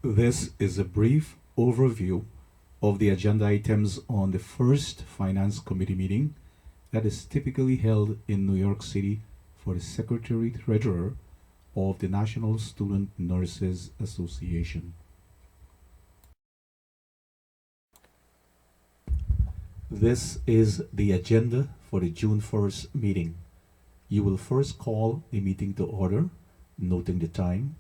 This is a brief overview of the agenda items on the first Finance Committee meeting that is typically held in New York City for the Secretary Treasurer of the National Student Nurses Association. This is the agenda for the June 1st meeting. You will first call the meeting to order, noting the time,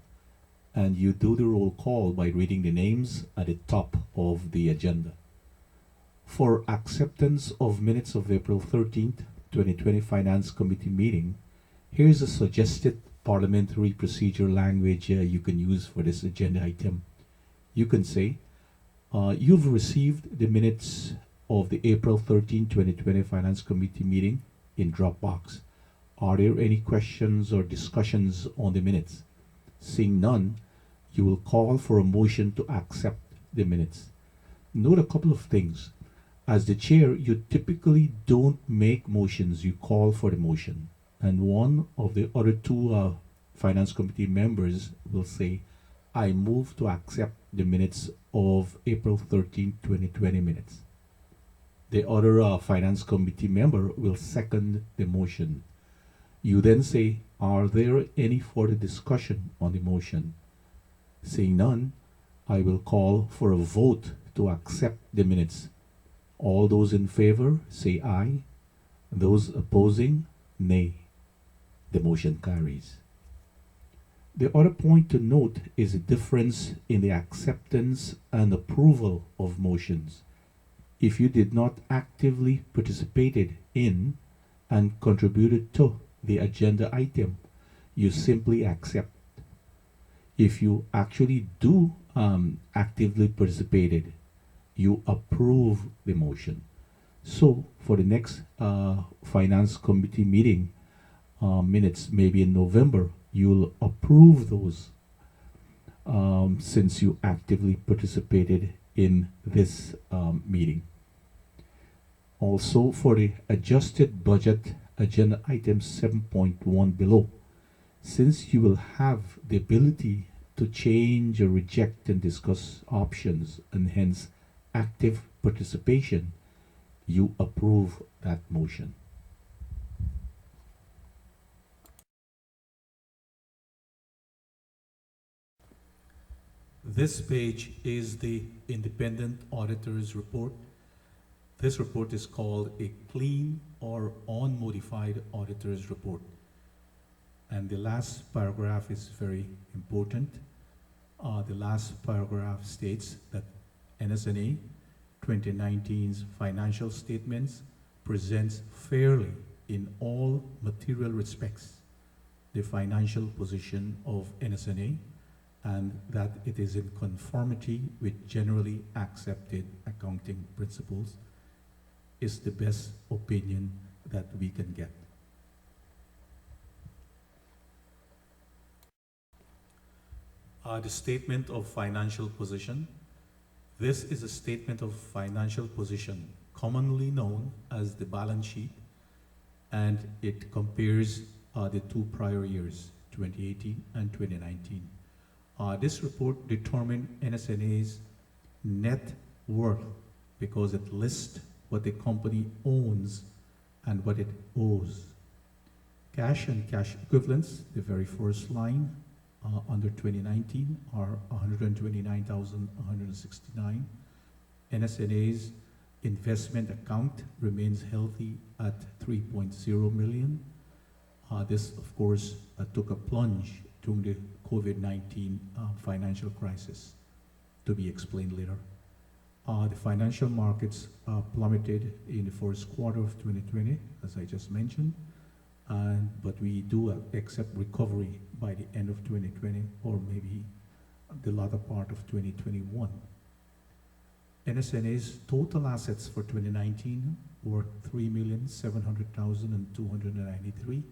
and you do the roll call by reading the names at the top of the agenda. For acceptance of minutes of April 13th, 2020 Finance Committee meeting, here's a suggested parliamentary procedure language you can use for this agenda item. You can say, you've received the minutes of the April 13th, 2020 Finance Committee meeting in Dropbox. Are there any questions or discussions on the minutes? Seeing none, you will call for a motion to accept the minutes. Note a couple of things. As the chair, you typically don't make motions, you call for the motion. And one of the other two Finance Committee members will say, I move to accept the minutes of April 13th, 2020 minutes. The other Finance Committee member will second the motion. You then say, are there any further discussion on the motion? Seeing none, I will call for a vote to accept the minutes. All those in favor say aye. Those opposing, nay. The motion carries. The other point to note is the difference in the acceptance and approval of motions. If you did not actively participated in and contributed to the agenda item, you simply accept. If you actually do actively participated, you approve the motion. So for the next Finance Committee meeting minutes, maybe in November, you'll approve those since you actively participated in this meeting. Also, for the adjusted budget agenda item 7.1 below, since you will have the ability to change or reject and discuss options and hence active participation, you approve that motion. This page is the Independent Auditor's Report. This report is called a clean or unmodified auditor's report. And the last paragraph is very important. The last paragraph states that NSNA 2019's financial statements presents fairly in all material respects the financial position of NSNA and that it is in conformity with generally accepted accounting principles is the best opinion that we can get. The statement of financial position. This is a statement of financial position, commonly known as the balance sheet, and it compares the two prior years, 2018 and 2019. This report determined NSNA's net worth because it lists what the company owns and what it owes. Cash and cash equivalents, the very first line, under 2019 are 129,169. NSNA's investment account remains healthy at 3.0 million. This, of course, took a plunge during the COVID-19 financial crisis, to be explained later. The financial markets plummeted in the first quarter of 2020, as I just mentioned. But we do accept recovery by the end of 2020 or maybe the latter part of 2021. NSNA's total assets for 2019 were 3,700,293.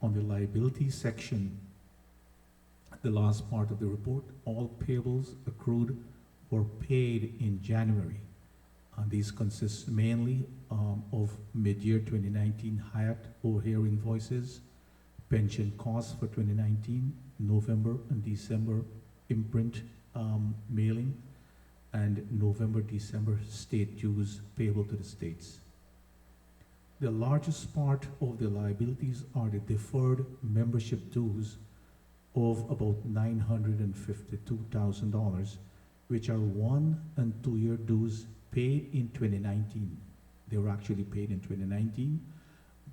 On the liability section, the last part of the report, all payables accrued were paid in January. These consist mainly of mid-year 2019 Hyatt O'Hare invoices, pension costs for 2019, November and December imprint mailing, and November, December state dues payable to the states. The largest part of the liabilities are the deferred membership dues of about $952,000, which are 1 and 2 year dues paid in 2019. They were actually paid in 2019,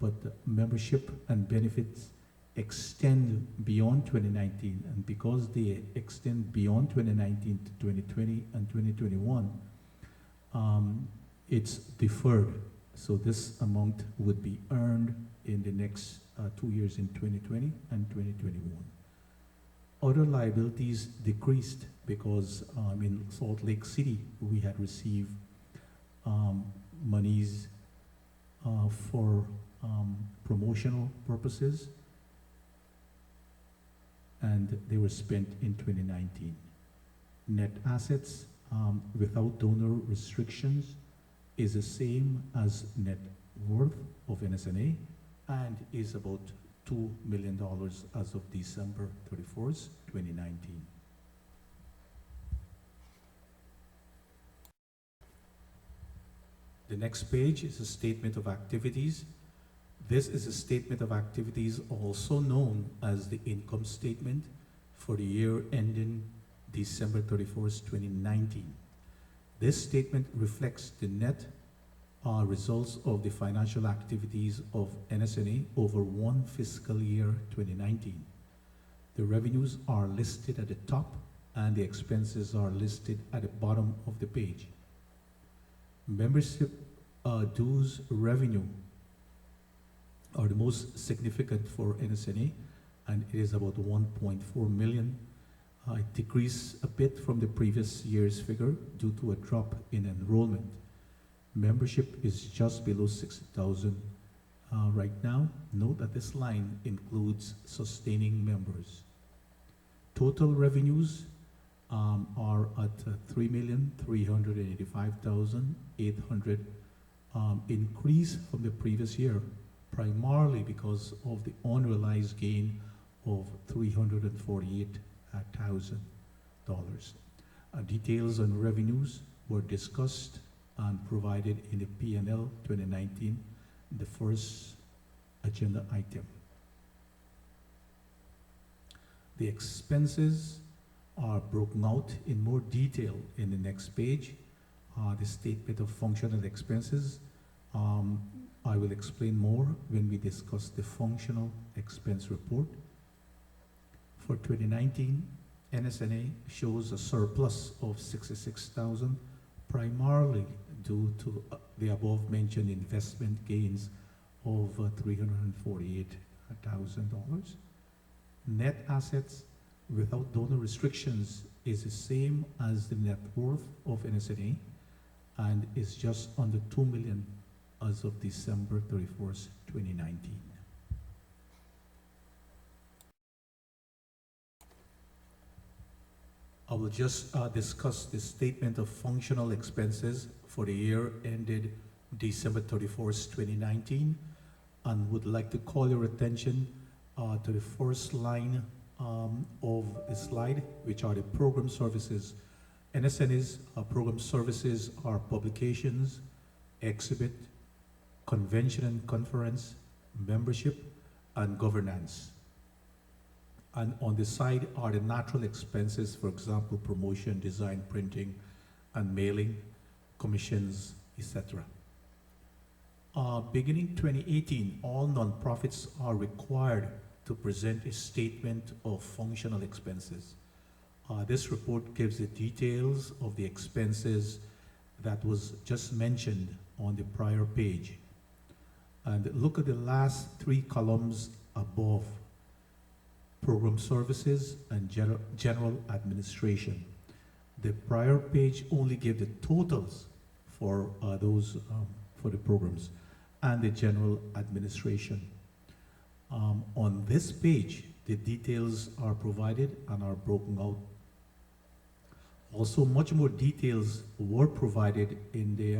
but the membership and benefits extend beyond 2019, and because they extend beyond 2019 to 2020 and 2021, it's deferred. So this amount would be earned in the next 2 years, in 2020 and 2021. Other liabilities decreased because in Salt Lake City, we had received monies for promotional purposes, and they were spent in 2019. Net assets without donor restrictions is the same as net worth of NSNA and is about $2 million as of December 31st, 2019. The next page is a statement of activities. This is a statement of activities, also known as the income statement for the year ending December 31st, 2019. This statement reflects the net results of the financial activities of NSNA over one fiscal year, 2019. The revenues are listed at the top and the expenses are listed at the bottom of the page. Membership dues revenue are the most significant for NSNA, and it is about 1.4 million. It decreased a bit from the previous year's figure due to a drop in enrollment. Membership is just below 60,000 right now. Note that this line includes sustaining members. Total revenues are at 3,385,800, increase from the previous year, primarily because of the unrealized gain of $348,000. Details on revenues were discussed and provided in the P&L 2019, the first agenda item. The expenses are broken out in more detail in the next page. The statement of functional expenses, I will explain more when we discuss the functional expense report. For 2019, NSNA shows a surplus of $66,000, primarily due to the above mentioned investment gains of $348,000. Net assets without donor restrictions is the same as the net worth of NSNA and is just under $2 million as of December 31st, 2019. I will just discuss the statement of functional expenses for the year ended December 31st, 2019, and would like to call your attention to the first line of the slide, which are the program services. NSNA's program services are publications, exhibit, convention and conference, membership, and governance. And on the side are the natural expenses, for example, promotion, design, printing, and mailing, commissions, etc. Beginning 2018, all nonprofits are required to present a statement of functional expenses. This report gives the details of the expenses that was just mentioned on the prior page. And look at the last three columns above: program services and general administration. The prior page only gave the totals for those for the programs and the general administration. On this page, the details are provided and are broken out. Also, much more details were provided in the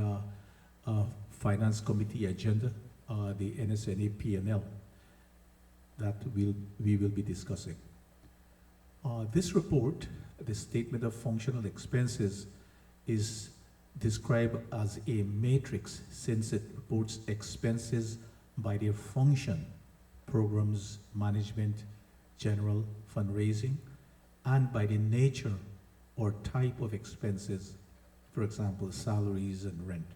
Finance Committee agenda, the NSNA P&L, that we will be discussing. This report The statement of functional expenses is described as a matrix since it reports expenses by their function: programs, management, general, fundraising, and by the nature or type of expenses, for example, salaries and rent.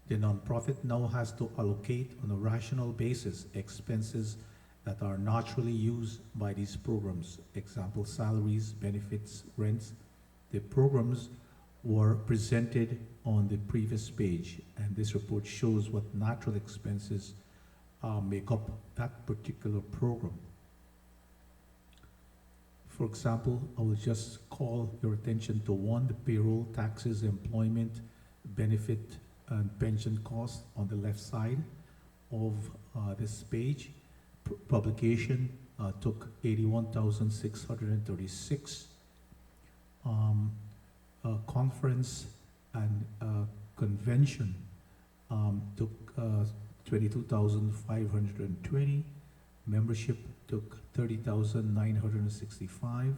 The nonprofit now has to allocate on a rational basis expenses that are naturally used by these programs, example, salaries, benefits, rents. The programs were presented on the previous page, and this report shows what natural expenses make up that particular program. For example, I will just call your attention to one: the payroll, taxes, employment, benefit, and pension costs on the left side of this page. Publication took 81,636. Conference and convention took 22,520. Membership took 30,965.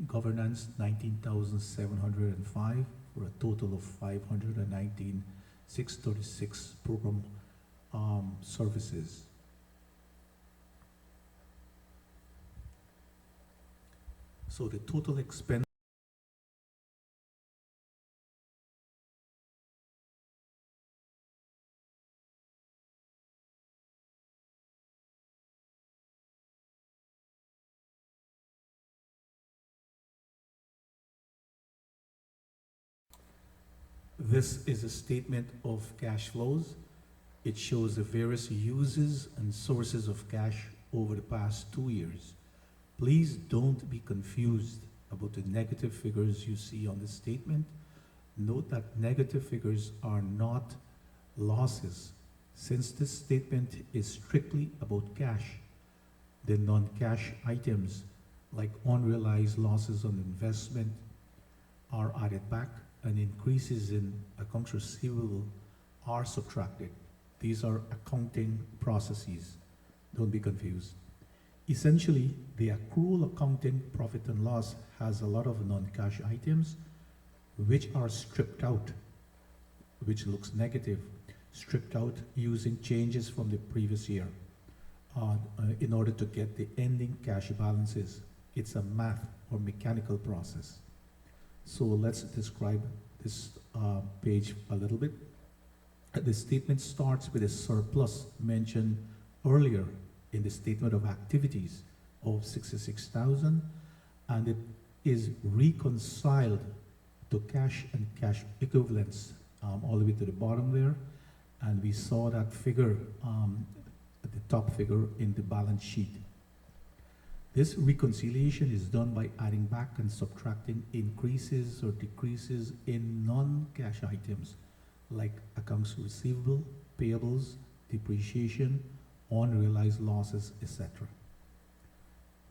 Governance 19,705, for a total of 519,636 program services. So the total expense This is a statement of cash flows. It shows the various uses and sources of cash over the past 2 years. Please don't be confused about the negative figures you see on this statement. Note that negative figures are not losses. Since this statement is strictly about cash, the non-cash items like unrealized losses on investment are added back, and increases in accounts receivable are subtracted. These are accounting processes. Don't be confused. Essentially, the accrual accounting profit and loss has a lot of non-cash items which are stripped out, which looks negative, stripped out using changes from the previous year in order to get the ending cash balances. It's a math or mechanical process. So let's describe this page a little bit. The statement starts with a surplus mentioned earlier in the statement of activities of 66,000, and it is reconciled to cash and cash equivalents all the way to the bottom there, and we saw that figure, the top figure in the balance sheet. This reconciliation is done by adding back and subtracting increases or decreases in non-cash items like accounts receivable, payables, depreciation, unrealized losses, etc.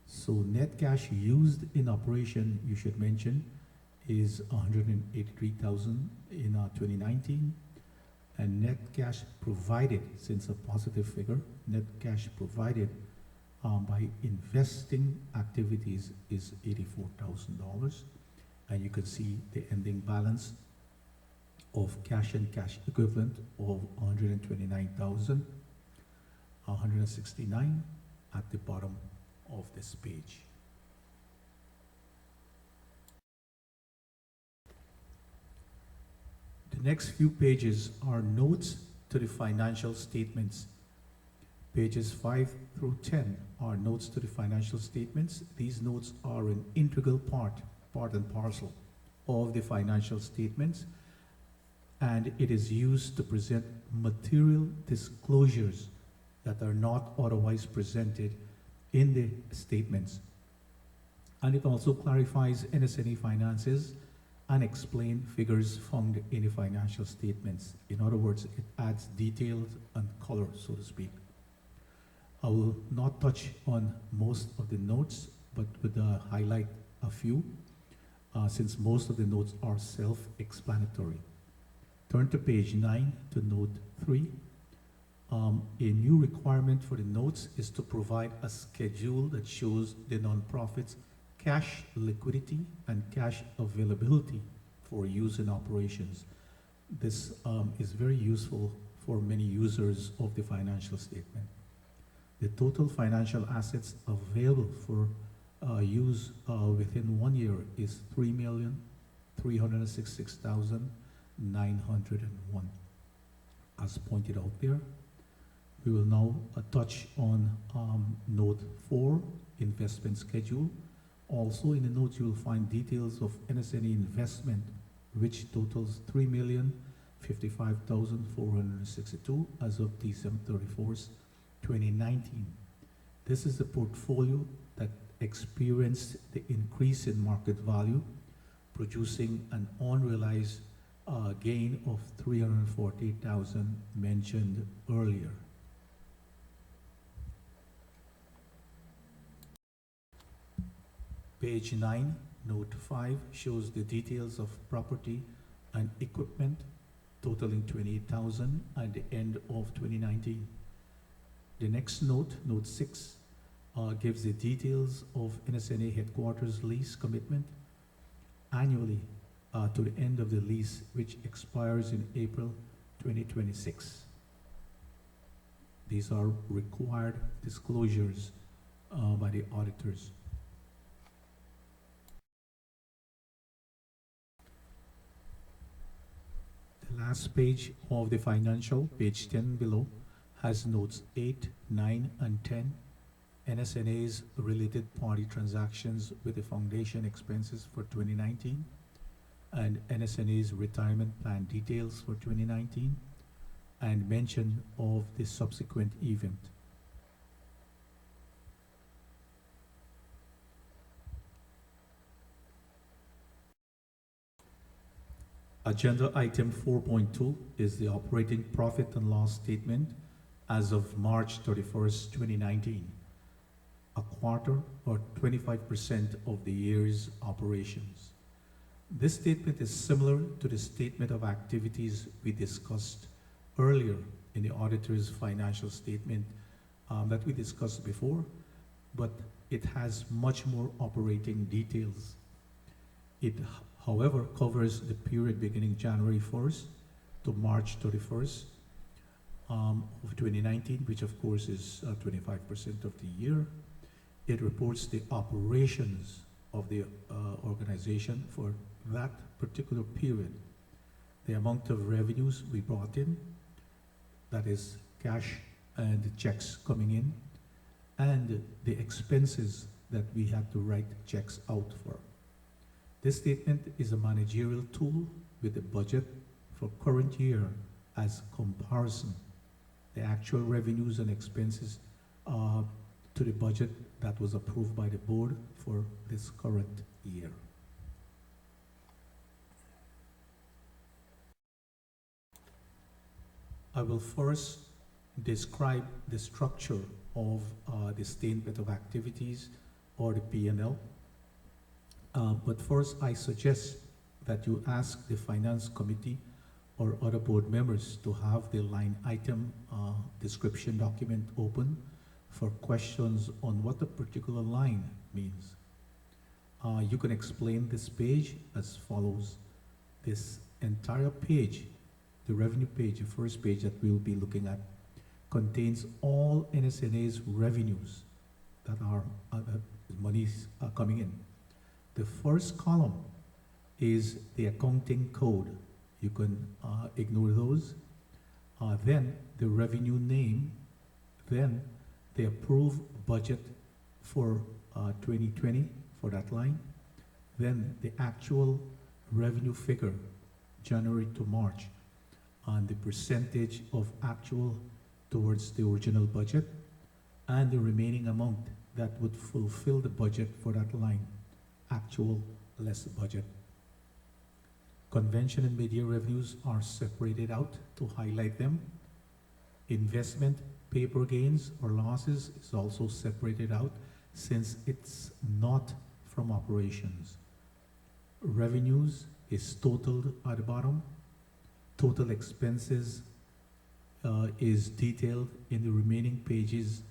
So net cash used in operation, you should mention, is 183,000 in 2019, and net cash provided, since a positive figure, net cash provided by investing activities is $84,000, and you can see the ending balance of cash and cash equivalent of 129,169 at the bottom of this page. The next few pages are notes to the financial statements. Pages 5 through 10 are notes to the financial statements. These notes are an integral part and parcel of the financial statements, and it is used to present material disclosures that are not otherwise presented in the statements. And it also clarifies NSNA finances and explain figures found in the financial statements. In other words, it adds details and color, so to speak. I will not touch on most of the notes, but would highlight a few, since most of the notes are self-explanatory. Turn to page 9 to note 3. A new requirement for the notes is to provide a schedule that shows the nonprofit's cash liquidity and cash availability for use in operations. This is very useful for many users of the financial statement. The total financial assets available for use within 1 year is 3,366,901. As pointed out there, we will now touch on Note 4, investment schedule. Also in the notes you will find details of NSNA investment, which totals 3,055,462 as of December 31st, 2019. This is the portfolio that experienced the increase in market value, producing an unrealized gain of 348,000 mentioned earlier. Page 9, Note 5 shows the details of property and equipment totaling 28,000 at the end of 2019. The next note, Note 6, gives the details of NSNA headquarters lease commitment annually to the end of the lease, which expires in April 2026. These are required disclosures by the auditors. The last page of the financial, page 10 below, has notes 8, 9, and 10, NSNA's related party transactions with the foundation expenses for 2019, and NSNA's retirement plan details for 2019, and mention of the subsequent event. Agenda item 4.2 is the operating profit and loss statement as of March 31st, 2019, a quarter or 25% of the year's operations. This statement is similar to the statement of activities we discussed earlier in the auditor's financial statement that we discussed before, but it has much more operating details. It, however, covers the period beginning January 1st to March 31st of 2019, which of course is 25% of the year. It reports the operations of the organization for that particular period, the amount of revenues we brought in, that is cash and checks coming in, and the expenses that we had to write checks out for. This statement is a managerial tool with the budget for current year as comparison, the actual revenues and expenses to the budget that was approved by the board for this current year. I will first describe the structure of the statement of activities or the P&L. But first, I suggest that you ask the finance committee or other board members to have the line item description document open for questions on what a particular line means. You can explain this page as follows. This entire page, the revenue page, the first page that we'll be looking at, contains all NSNA's revenues that are monies coming in. The first column is the accounting code. You can ignore those. Then the revenue name, then the approved budget for 2020 for that line, then the actual revenue figure, January to March, and the percentage of actual towards the original budget, and the remaining amount that would fulfill the budget for that line, actual less budget. Convention and media revenues are separated out to highlight them. Investment, paper gains or losses is also separated out since it's not from operations. Revenues is totaled at the bottom. Total expenses is detailed in the remaining pages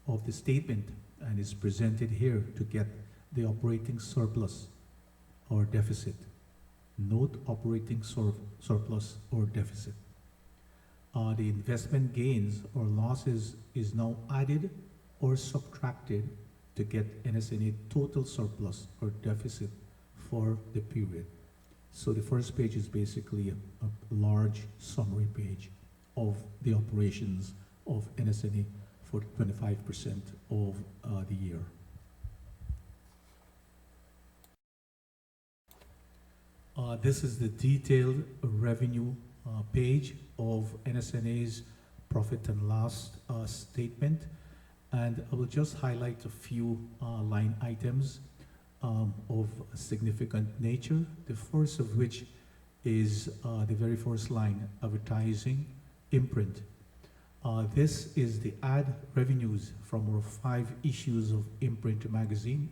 of the statement and is presented here to get the operating surplus or deficit. Note operating surplus or deficit. The investment gains or losses is now added or subtracted to get NSNA total surplus or deficit for the period. So the first page is basically a large summary page of the operations of NSNA for 25% of the year. This is the detailed revenue page of NSNA's profit and loss statement, and I will just highlight a few line items of significant nature. The first of which is the very first line, advertising, imprint. This is the ad revenues from our 5 issues of imprint magazine.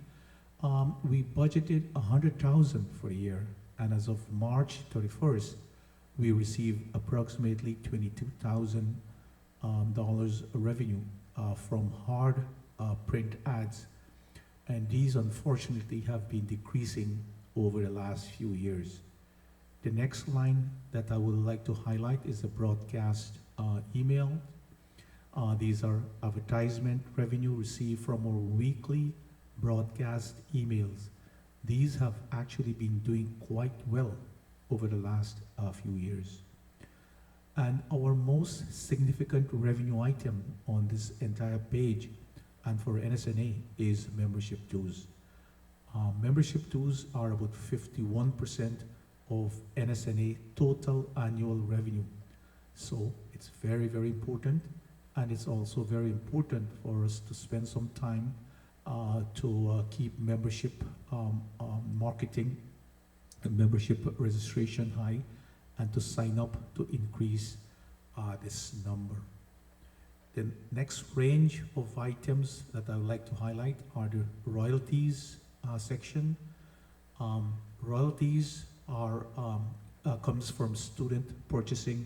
We budgeted $100,000 for the year, and as of March 31st, we received approximately $22,000 revenue from hard print ads, and these unfortunately have been decreasing over the last few years. The next line that I would like to highlight is the broadcast email. These are advertisement revenue received from our weekly broadcast emails. These have actually been doing quite well over the last few years. And our most significant revenue item on this entire page and for NSNA is membership dues. Membership dues are about 51% of NSNA total annual revenue. So it's very, very important, and it's also very important for us to spend some time to keep membership marketing and membership registration high, and to sign up to increase this number. The next range of items that I would like to highlight are the royalties section. Royalties are comes from student purchasing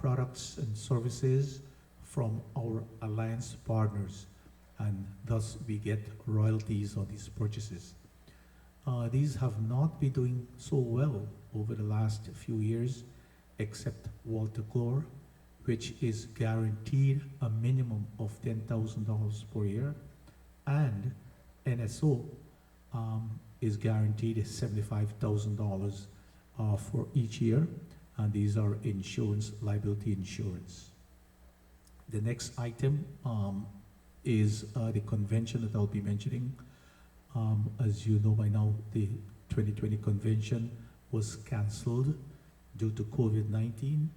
products and services from our alliance partners, and thus we get royalties on these purchases. These have not been doing so well over the last few years, except Walter Gore, which is guaranteed a minimum of $10,000 per year, and NSO is guaranteed $75,000 for each year, and these are insurance, liability insurance. The next item is the convention that I'll be mentioning. As you know by now, the 2020 convention was cancelled due to COVID-19,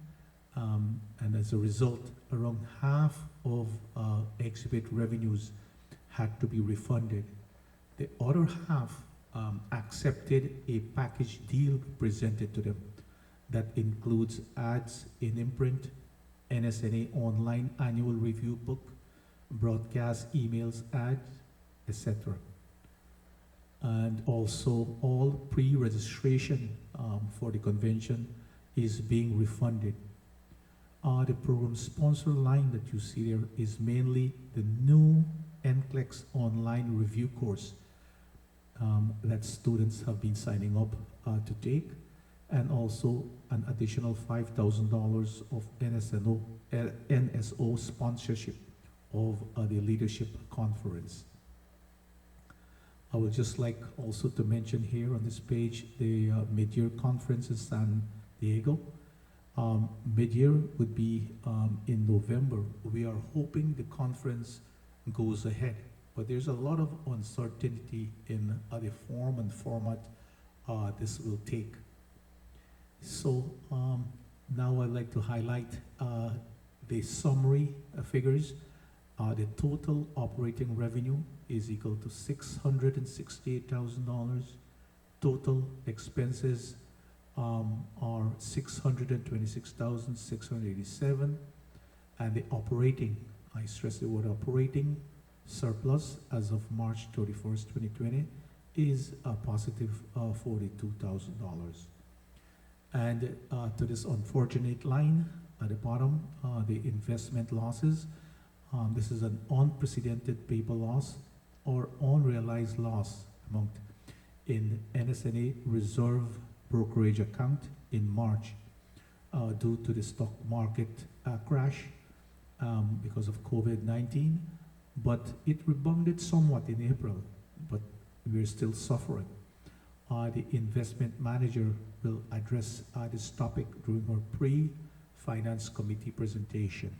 and as a result, around half of exhibit revenues had to be refunded. The other half accepted a package deal presented to them that includes ads in imprint, NSNA online annual review book, broadcast emails, ads, etc. And also all pre-registration for the convention is being refunded. The program sponsor line that you see there is mainly the new NCLEX online review course that students have been signing up to take, and also an additional $5,000 of NSO sponsorship of the leadership conference. I would just like also to mention here on this page the mid-year conference in San Diego. Mid-year would be in November. We are hoping the conference goes ahead, but there's a lot of uncertainty in the form and format this will take. So now I'd like to highlight the summary figures. The total operating revenue is equal to $668,000. Total expenses are $626,687, and the operating, I stress the word operating, surplus as of March 31st, 2020 is a positive $42,000. And to this unfortunate line at the bottom, the investment losses. This is an unprecedented paper loss or unrealized loss amount in NSNA reserve brokerage account in March due to the stock market crash because of COVID-19, but it rebounded somewhat in April, but we're still suffering. The investment manager will address this topic during our pre-finance committee presentation.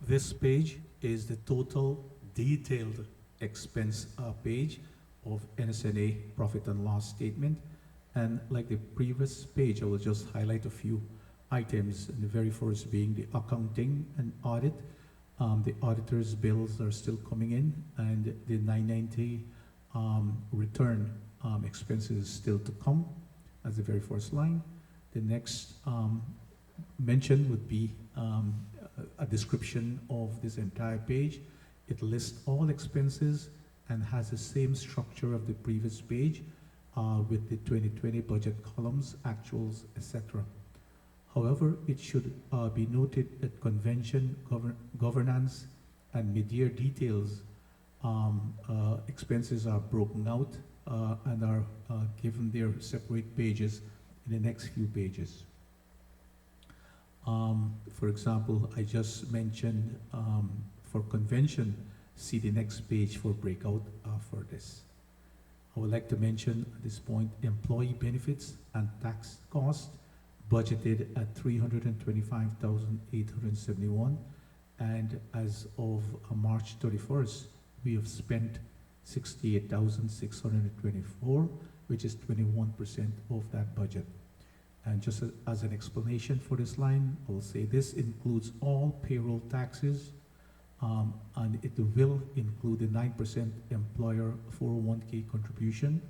This page is the total detailed expense page of NSNA profit and loss statement. And like the previous page, I will just highlight a few items. And the very first being the accounting and audit. The auditor's bills are still coming in, and the 990 return expenses still to come as the very first line. The next mention would be a description of this entire page. It lists all expenses and has the same structure of the previous page with the 2020 budget columns, actuals, etc. However, it should be noted that convention, governance, and mid-year details expenses are broken out and are given their separate pages in the next few pages. For example, I just mentioned for convention, see the next page for breakout for this. I would like to mention at this point employee benefits and tax costs budgeted at $325,871, and as of March 31st, we have spent $68,624, which is 21% of that budget. And just as an explanation for this line, I will say this includes all payroll taxes, and it will include the 9% employer 401k contribution,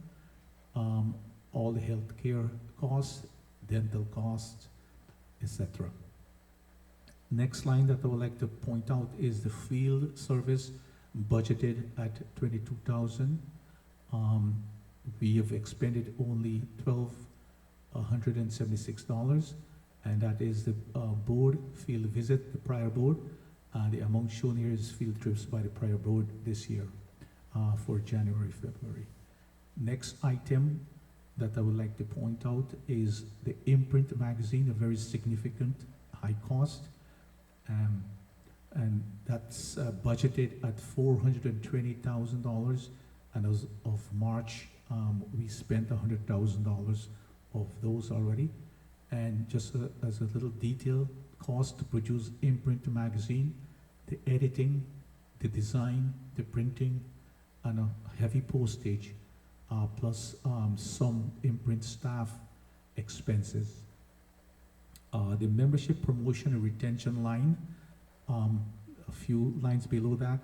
all the healthcare costs, dental costs, etc. Next line that I would like to point out is the field service budgeted at $22,000. We have expended only $1,276, and that is the board field visit, the prior board. The amount shown here is field trips by the prior board this year for January, February. Next item that I would like to point out is the imprint magazine, a very significant high cost. And that's budgeted at $420,000, and as of March, we spent $100,000 of those already. And just as a little detail, cost to produce imprint magazine, the editing, the design, the printing, and a heavy postage, plus some imprint staff expenses. The membership promotion and retention line, a few lines below that,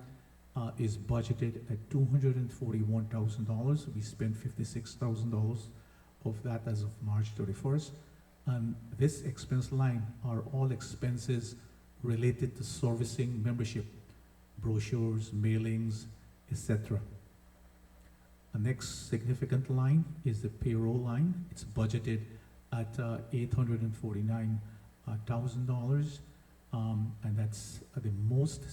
is budgeted at $241,000. We spent $56,000 of that as of March 31st. And this expense line are all expenses related to servicing membership, brochures, mailings, etc. The next significant line is the payroll line. It's budgeted at $849,000, and that's the most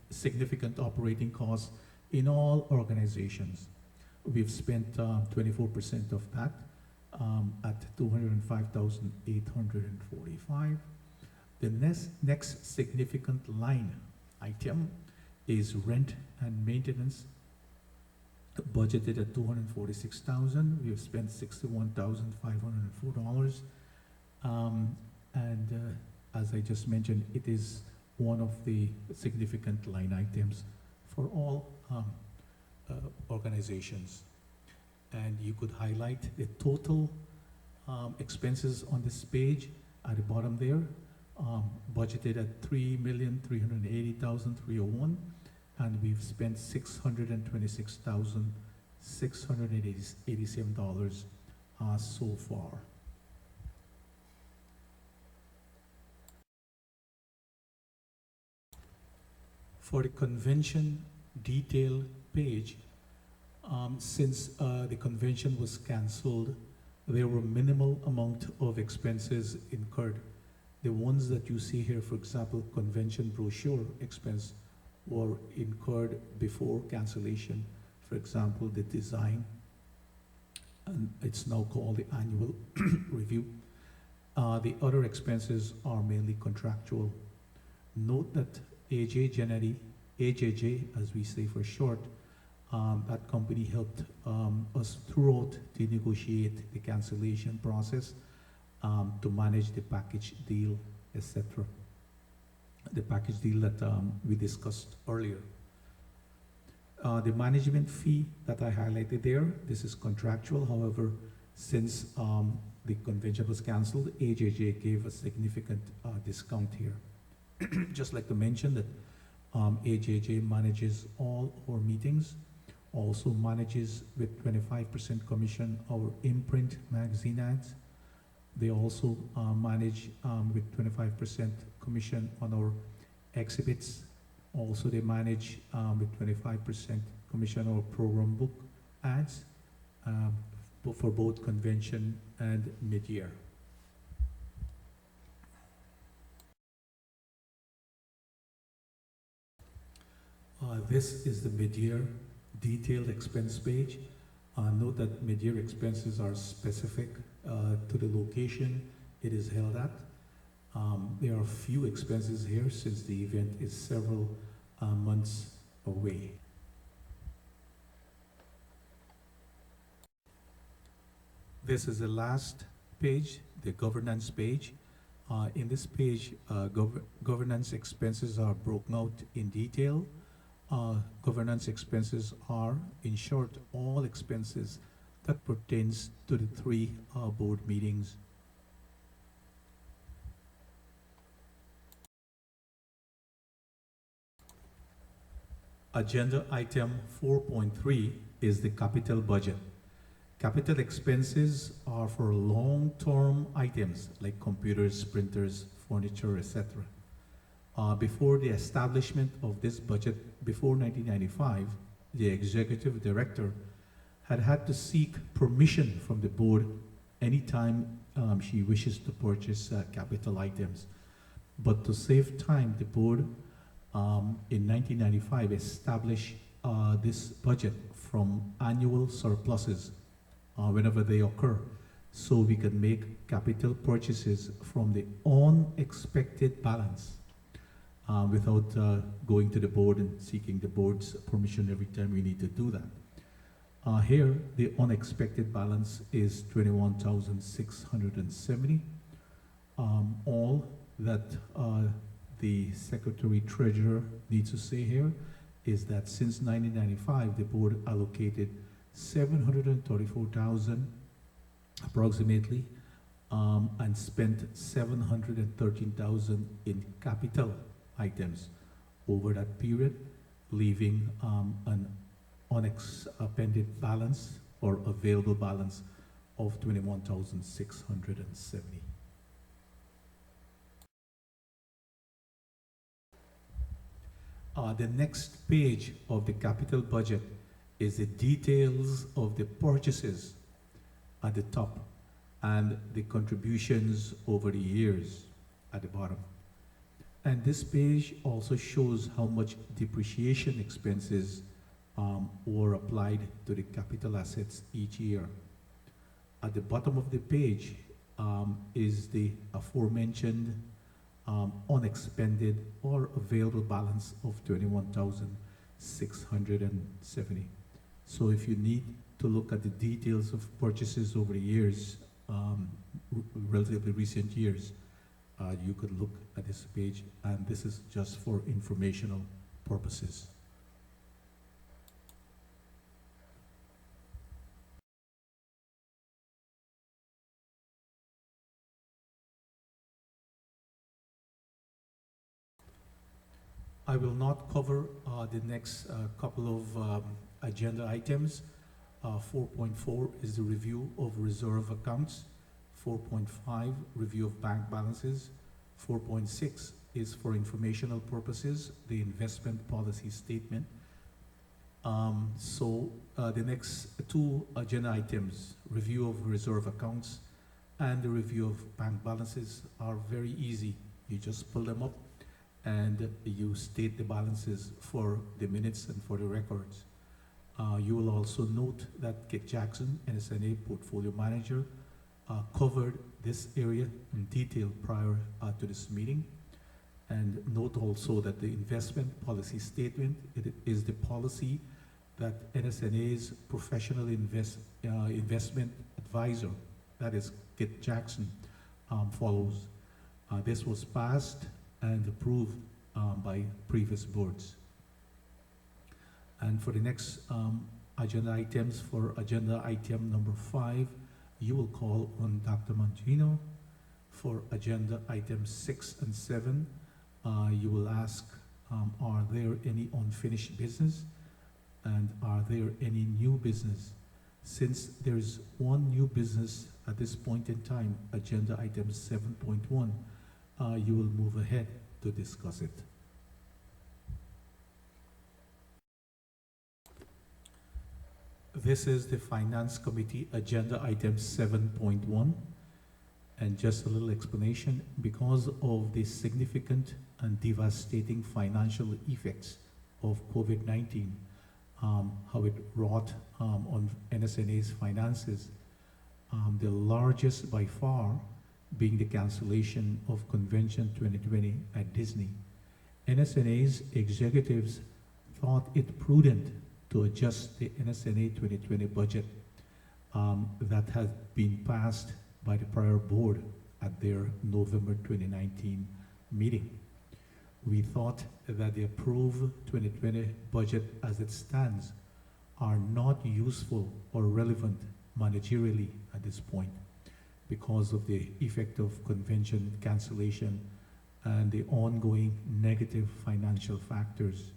significant operating cost in all organizations. We've spent 24% of that at $205,845. The next significant line item is rent and maintenance, budgeted at $246,000. We have spent $61,504. As I just mentioned, it is one of the significant line items for all organizations. And you could highlight the total expenses on this page at the bottom there, budgeted at $3,380,301, and we've spent $626,687 so far. For the convention detail page, since the convention was canceled, there were minimal amount of expenses incurred. The ones that you see here, for example, convention brochure expense, were incurred before cancellation. For example, the design, and it's now called the annual review. The other expenses are mainly contractual. Note that AJJ, as we say for short, that company helped us throughout to negotiate the cancellation process, to manage the package deal, etc. The package deal that we discussed earlier. The management fee that I highlighted there, this is contractual. However, since the convention was canceled, AJJ gave a significant discount here. Just like to mention that AJJ manages all our meetings, also manages with 25% commission our imprint magazine ads. They also manage with 25% commission on our exhibits. Also, they manage with 25% commission on our program book ads for both convention and mid-year. This is the mid-year detailed expense page. Note that mid-year expenses are specific to the location it is held at. There are few expenses here since the event is several months away. This is the last page, the governance page. In this page, governance expenses are broken out in detail. Governance expenses are, in short, all expenses that pertains to the three board meetings. Agenda item 4.3 is the capital budget. Capital expenses are for long-term items like computers, printers, furniture, etc. Before the establishment of this budget, before 1995, the executive director had to seek permission from the board anytime she wishes to purchase capital items. But to save time, the board in 1995 established this budget from annual surpluses whenever they occur, so we can make capital purchases from the unexpected balance without going to the board and seeking the board's permission every time we need to do that. Here, the unexpected balance is 21,670. All that the Secretary Treasurer needs to say here is that since 1995, the board allocated 734,000 approximately and spent 713,000 in capital items over that period, leaving an unexpended balance or available balance of 21,670. The next page of the capital budget is the details of the purchases at the top and the contributions over the years at the bottom. And this page also shows how much depreciation expenses were applied to the capital assets each year. At the bottom of the page is the aforementioned unexpended or available balance of 21,670. So if you need to look at the details of purchases over the years, relatively recent years, you could look at this page, and this is just for informational purposes. I will not cover the next couple of agenda items. 4.4 is the review of reserve accounts. 4.5, review of bank balances. 4.6 is for informational purposes, the investment policy statement. The next two agenda items, review of reserve accounts and the review of bank balances, are very easy. You just pull them up and you state the balances for the minutes and for the records. You will also note that Kit Jackson, NSNA Portfolio Manager, covered this area in detail prior to this meeting. And note also that the investment policy statement, it is the policy that NSNA's professional investment advisor, that is Kit Jackson, follows. This was passed and approved by previous boards. And for the next agenda items, for agenda item number 5, you will call on Dr. Mangino. For agenda items 6 and 7, you will ask, are there any unfinished business? And are there any new business? Since there is one new business at this point in time, agenda item 7.1, you will move ahead to discuss it. This is the Finance Committee agenda item 7.1. And just a little explanation, because of the significant and devastating financial effects of COVID-19, how it wrought on NSNA's finances, the largest by far being the cancellation of Convention 2020 at Disney. NSNA's executives thought it prudent to adjust the NSNA 2020 budget that had been passed by the prior board at their November 2019 meeting. We thought that the approved 2020 budget as it stands are not useful or relevant managerially at this point because of the effect of convention cancellation and the ongoing negative financial factors.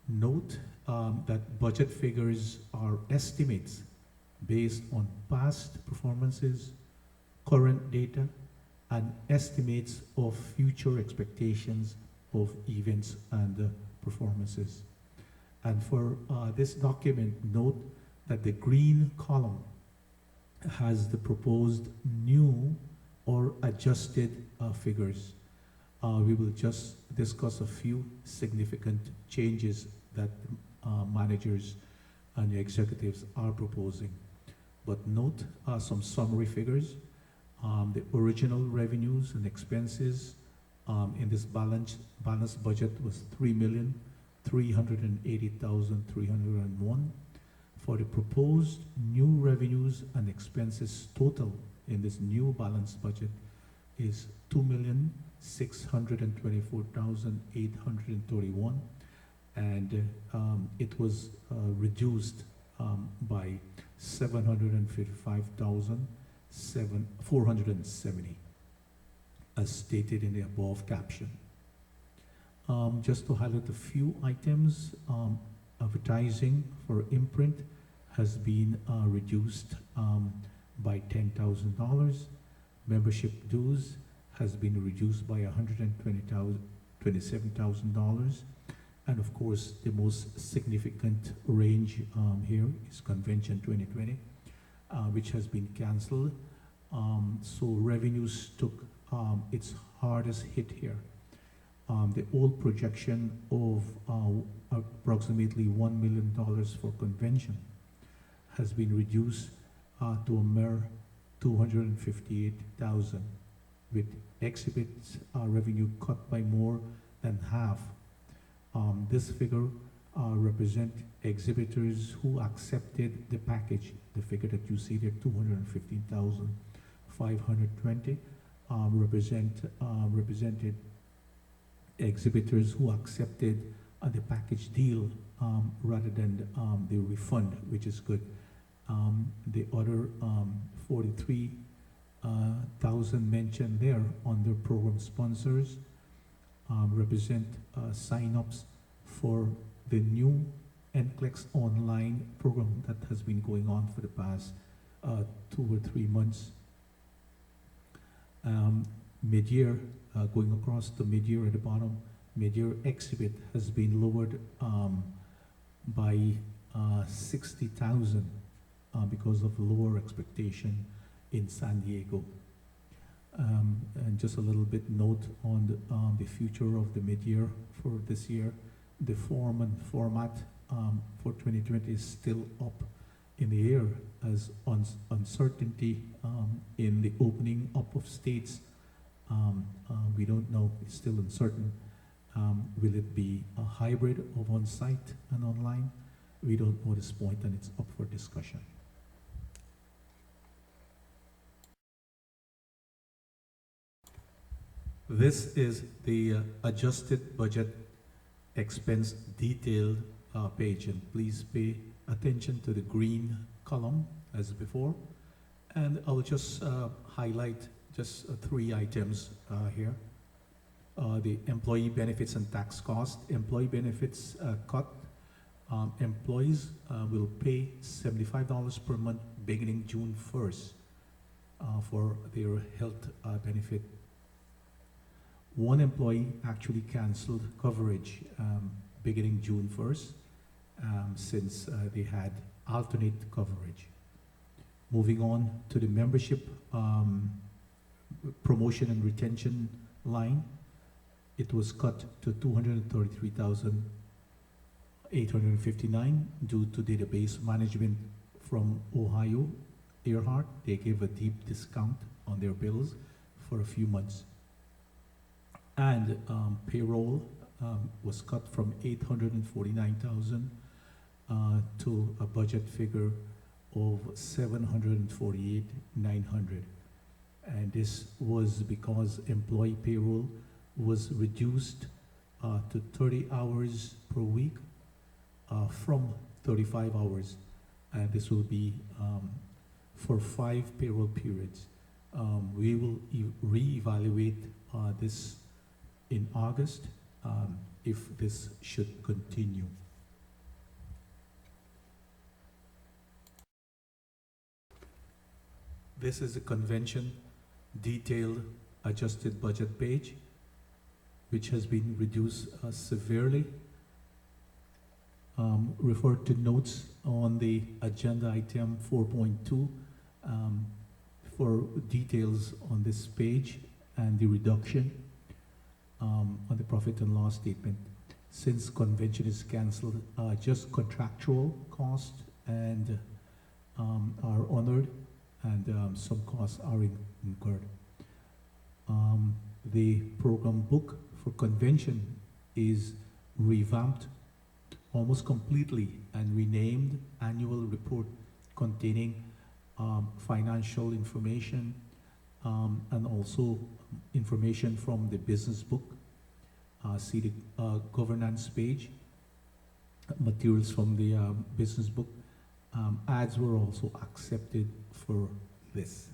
Note that budget figures are estimates based on past performances, current data, and estimates of future expectations of events and performances. And for this document, note that the green column has the proposed new or adjusted figures. We will just discuss a few significant changes that managers and the executives are proposing. But note some summary figures. The original revenues and expenses in this balanced budget was $3,380,301. For the proposed new revenues and expenses total in this new balanced budget is $2,624,831, and it was reduced by $755,470, as stated in the above caption. Just to highlight a few items, advertising for imprint has been reduced by $10,000. Membership dues has been reduced by $127,000. And of course, the most significant range here is Convention 2020, which has been canceled. So revenues took its hardest hit here. The old projection of approximately $1 million for convention has been reduced to a mere $258,000, with exhibits revenue cut by more than half. This figure represent exhibitors who accepted the package. The figure that you see there, 215,520, represented exhibitors who accepted the package deal rather than the refund, which is good. The other 43,000 mentioned there under program sponsors represent sign-ups for the new NCLEX online program that has been going on for the past 2 or 3 months. Mid-year, going across the mid-year at the bottom, mid-year exhibit has been lowered by 60,000 because of lower expectation in San Diego. And just a little bit note on the future of the mid-year for this year. The form and format for 2020 is still up in the air as uncertainty in the opening up of states. We don't know, it's still uncertain. Will it be a hybrid of on-site and online? We don't know at this point, and it's up for discussion. This is the adjusted budget expense detailed page, and please pay attention to the green column as before. And I'll just highlight just 3 items here. The employee benefits and tax cost. Employee benefits cut. Employees will pay $75 per month beginning June 1st for their health benefit. One employee actually canceled coverage beginning June 1st since they had alternate coverage. Moving on to the membership promotion and retention line, it was cut to $233,859 due to database management from Ohio Earhart. They gave a deep discount on their bills for a few months. And payroll was cut from $849,000 to a budget figure of $748,900. And this was because employee payroll was reduced to 30 hours per week from 35 hours. And this will be for 5 payroll periods. We will reevaluate this in August if this should continue. This is a convention detailed adjusted budget page, which has been reduced severely. Refer to notes on the agenda item 4.2 for details on this page and the reduction on the profit and loss statement. Since convention is cancelled, just contractual costs and are honored, and some costs are incurred. The program book for convention is revamped almost completely and renamed annual report containing financial information and also information from the business book. See the governance page, materials from the business book. Ads were also accepted for this.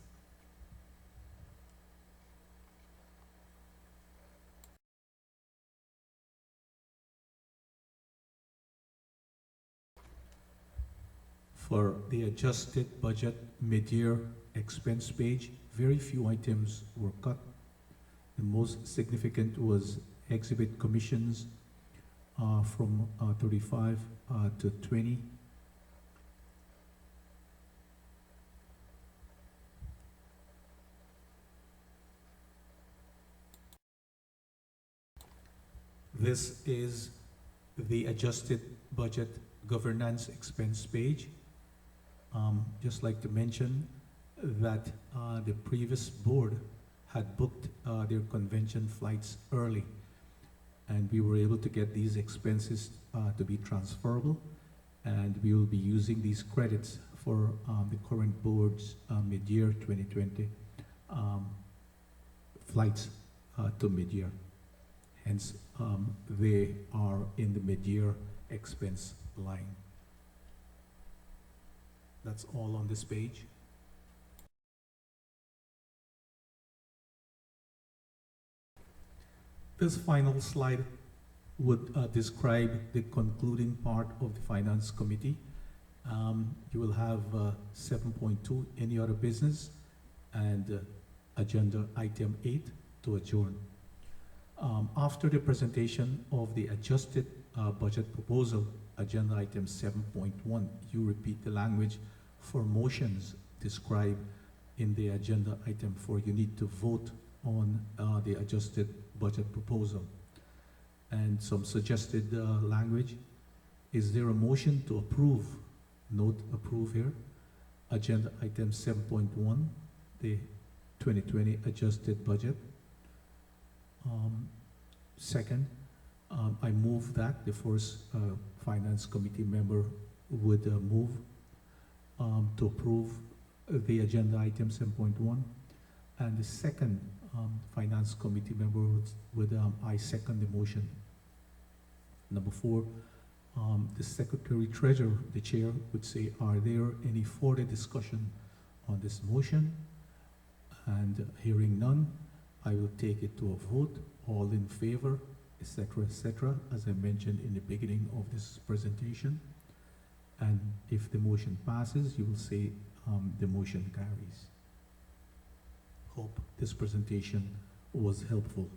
For the adjusted budget mid-year expense page, very few items were cut. The most significant was exhibit commissions from 35 to 20. This is the adjusted budget governance expense page. Just like to mention that the previous board had booked their convention flights early, and we were able to get these expenses to be transferable, and we will be using these credits for the current board's mid-year 2020 flights to mid-year. Hence, they are in the mid-year expense line. That's all on this page. This final slide would describe the concluding part of the Finance Committee. You will have 7.2, any other business, and agenda item 8 to adjourn. After the presentation of the adjusted budget proposal, agenda item 7.1, you repeat the language for motions described in the agenda item 4, you need to vote on the adjusted budget proposal. And some suggested language. Is there a motion to approve, note approve here, agenda item 7.1, the 2020 adjusted budget? Second, I move that the first Finance Committee member would move to approve the agenda item 7.1, and the second Finance Committee member would I second the motion. Number 4, the Secretary Treasurer, the Chair, would say, are there any further discussion on this motion? And hearing none, I will take it to a vote. All in favor, etc., as I mentioned in the beginning of this presentation. And if the motion passes, you will say the motion carries. Hope this presentation was helpful.